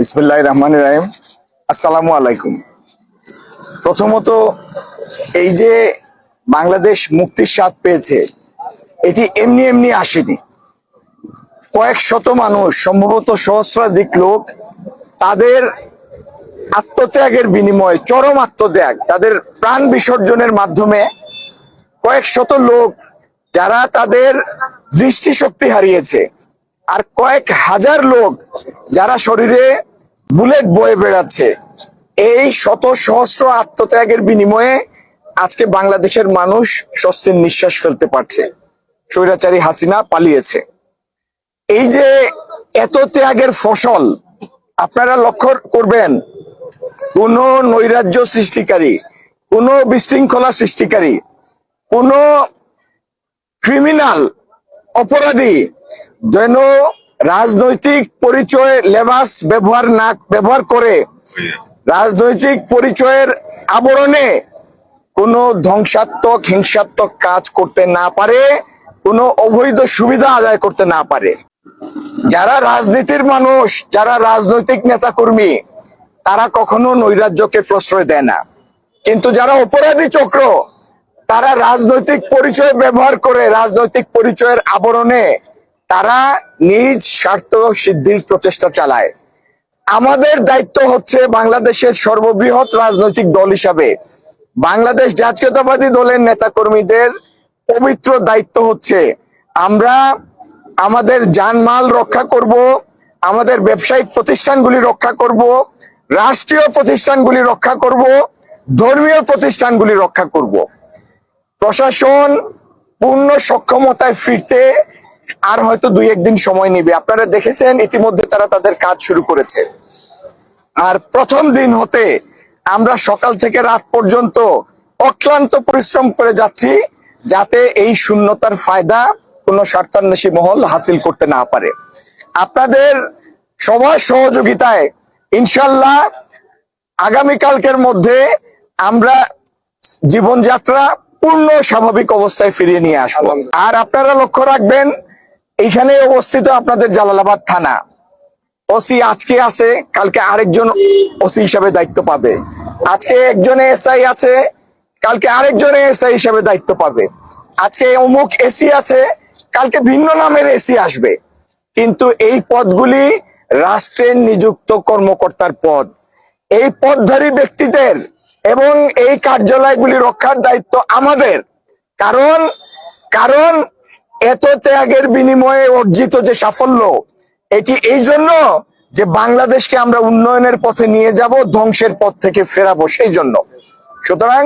বিসমিল্লাহির রহমানির রহিম। আসসালামু আলাইকুম। প্রথমত, এই যে বাংলাদেশ মুক্তির স্বাদ পেয়েছে, এটি এমনি এমনি আসেনি। কয়েক শত মানুষ, সম্ভবত সহস্রাধিক লোক, তাদের আত্মত্যাগের বিনিময়ে, চরম আত্মত্যাগ, তাদের প্রাণ বিসর্জনের মাধ্যমে কয়েক শত লোক যারা তাদের দৃষ্টিশক্তি হারিয়েছে, আর কয়েক হাজার লোক যারা শরীরে বুলেট বয়ে বেড়াচ্ছে, এই শত সহস্র আত্মত্যাগের বিনিময়ে আজকে বাংলাদেশের মানুষ স্বস্তির নিঃশ্বাস ফেলতে পারছে। স্বৈরাচারী হাসিনা পালিয়েছে। এই যে এত ত্যাগের ফসল, আপনারা লক্ষ্য করবেন, কোন নৈরাজ্য সৃষ্টিকারী, কোন বিশৃঙ্খলা সৃষ্টিকারী, কোন ক্রিমিনাল অপরাধী যেন রাজনৈতিক পরিচয় লেবাস ব্যবহার করে রাজনৈতিক পরিচয়ের আবরণে কোনো ধ্বংসাত্মক হিংসাত্মক কাজ করতে না পারে, কোনো অবৈধ সুবিধা আদায় করতে না পারে। যারা রাজনীতির মানুষ, যারা রাজনৈতিক নেতাকর্মী, তারা কখনো নৈরাজ্যকে প্রশ্রয় দেয় না। কিন্তু যারা অপরাধী চক্র, তারা রাজনৈতিক পরিচয় ব্যবহার করে, রাজনৈতিক পরিচয়ের আবরণে তারা নিজ স্বার্থ সিদ্ধির প্রচেষ্টা চালায়। আমাদের দায়িত্ব হচ্ছে, বাংলাদেশের সর্ববৃহৎ রাজনৈতিক দল হিসাবে বাংলাদেশ জাতীয়তাবাদী দলের নেতাকর্মীদের পবিত্র দায়িত্ব হচ্ছে, আমরা আমাদের জানমাল রক্ষা করব, আমাদের ব্যবসায়িক প্রতিষ্ঠানগুলি রক্ষা করব, রাষ্ট্রীয় প্রতিষ্ঠানগুলি রক্ষা করব, ধর্মীয় প্রতিষ্ঠানগুলি রক্ষা করব। প্রশাসন পূর্ণ সক্ষমতায় ফিরতে আর হয়তো 2-1 দিন সময় নেবে। আপনারা দেখেছেন ইতিমধ্যে তারা তাদের কাজ শুরু করেছে। আর প্রথম দিন হতে আমরা সকাল থেকে রাত পর্যন্ত অক্লান্ত পরিশ্রম করে যাচ্ছি, যাতে এই শূন্যতার ফায়দা কোন স্বার্থান্বেষী মহল হাসিল করতে না পারে। আপনাদের সবার সহযোগিতায় ইনশাল্লাহ আগামীকালকের মধ্যে আমরা জীবনযাত্রা পূর্ণ স্বাভাবিক অবস্থায় ফিরিয়ে নিয়ে আসবো। আর আপনারা লক্ষ্য রাখবেন, এইখানে অবস্থিত আপনাদের জালালাবাদ থানা ওসি আজকে আছে, কালকে আরেকজন ওসি হিসাবে দায়িত্ব পাবে। আজকে একজনে এসআই আছে, কালকে আরেকজনে এসআই হিসাবে দায়িত্ব পাবে। আজকে অমুক এসি আছে, কালকে ভিন্ন নামের এসি আসবে। কিন্তু এই পদগুলি রাষ্ট্রের নিযুক্ত কর্মকর্তার পদ। এই পদধারী ব্যক্তিদের এবং এই কার্যালয়গুলি রক্ষার দায়িত্ব আমাদের। কারণ এত ত্যাগের বিনিময়ে অর্জিত যে সাফল্য, এটি এই জন্য যে বাংলাদেশকে আমরা উন্নয়নের পথে নিয়ে যাব, ধ্বংসের পথ থেকে ফেরাবো, সেই জন্য। সুতরাং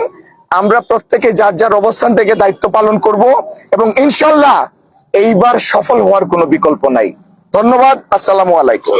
আমরা প্রত্যেকে যার যার অবস্থান থেকে দায়িত্ব পালন করব এবং ইনশাল্লাহ এইবার সফল হওয়ার কোনো বিকল্প নাই। ধন্যবাদ। আসসালামু আলাইকুম।